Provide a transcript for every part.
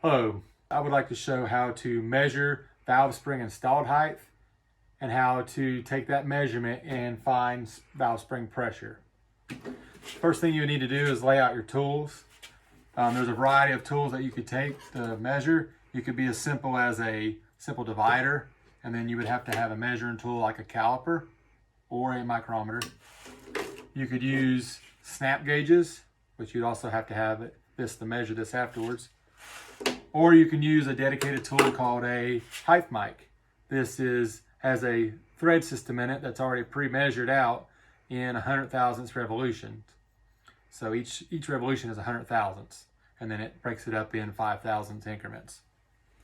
Hello, I would like to show how to measure valve spring installed height and how to take that measurement and find valve spring pressure. First thing you need to do is lay out your tools. There's a variety of tools that you could take to measure. You could be as simple as a simple divider, and then you would have to have a measuring tool like a caliper or a micrometer. You could use snap gauges, which you'd also have to have this to measure this afterwards. Or you can use a dedicated tool called a height mic. This has a thread system in it that's already pre-measured out in 100 thousandths revolutions. So each revolution is 100 thousandths, and then it breaks it up in 5 thousandths increments.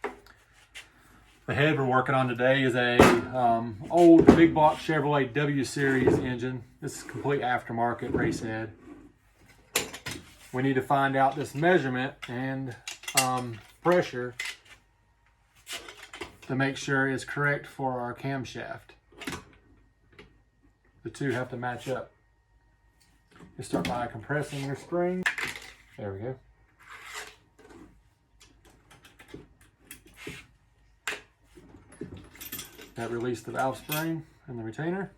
The head we're working on today is a old big block Chevrolet W Series engine. This is complete aftermarket race head. We need to find out this measurement and pressure to make sure it's correct for our camshaft. The two have to match up. You start by compressing your spring. There we go. That released the valve spring and the retainer.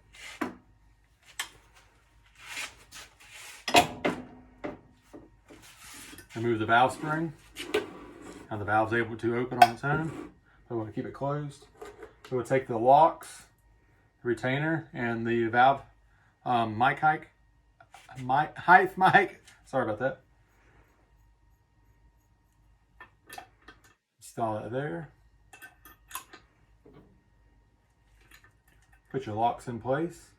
Remove the valve spring. Now the valve's able to open on its own. We want to keep it closed. So we'll take the locks, the retainer, and the valve height mic. Sorry about that. Install it there. Put your locks in place.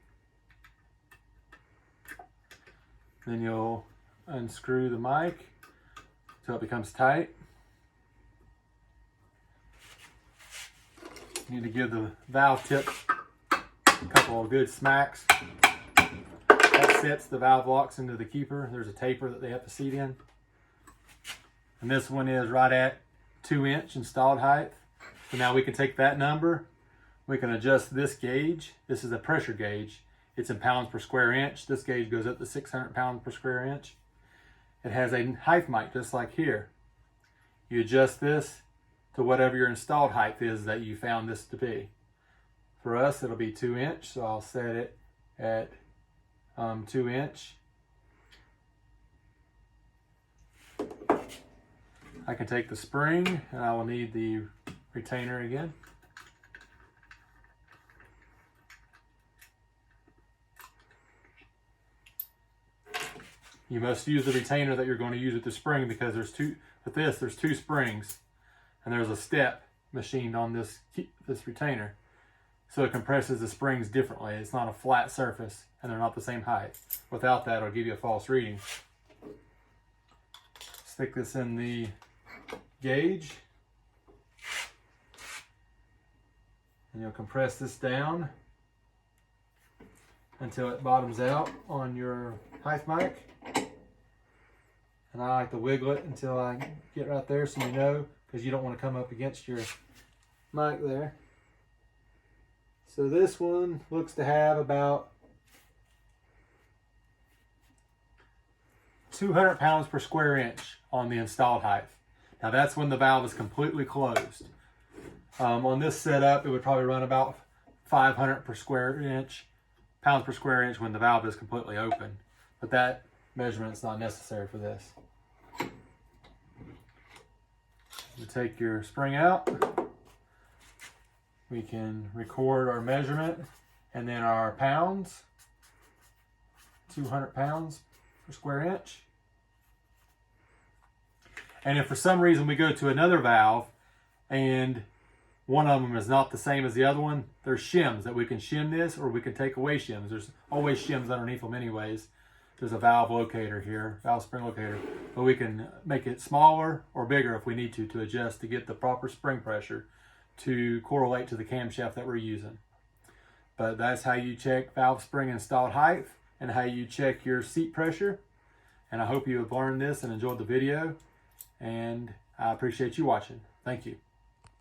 Then you'll unscrew the mic until it becomes tight. You need to give the valve tip a couple of good smacks. That sets the valve locks into the keeper. There's a taper that they have to seat in. And this one is right at 2-inch installed height. So now we can take that number. We can adjust this gauge. This is a pressure gauge. It's in pounds per square inch. This gauge goes up to 600 pounds per square inch. It has a height mic just like here. You adjust this to whatever your installed height is that you found this to be. For us, it'll be 2-inch, so I'll set it at 2-inch. I can take the spring, and I will need the retainer again. You must use the retainer that you're going to use with the spring, because there's two springs, and there's a step machined on this retainer. So it compresses the springs differently. It's not a flat surface, and they're not the same height. Without that, it'll give you a false reading. Stick this in the gauge, and you'll compress this down until it bottoms out on your height mic. And I like to wiggle it until I get right there, so you know, because you don't want to come up against your mic there. So this one looks to have about 200 pounds per square inch on the installed height. Now that's when the valve is completely closed. On this setup, it would probably run about 500 pounds per square inch when the valve is completely open. But that measurement's not necessary for this. You take your spring out. We can record our measurement and then our pounds. 200 pounds per square inch. And if for some reason we go to another valve and one of them is not the same as the other one, there's shims that we can shim this, or we can take away shims. There's always shims underneath them anyways. There's a valve locator here, valve spring locator, but we can make it smaller or bigger if we need to adjust to get the proper spring pressure to correlate to the camshaft that we're using. But that's how you check valve spring installed height and how you check your seat pressure. And I hope you have learned this and enjoyed the video, and I appreciate you watching. Thank you.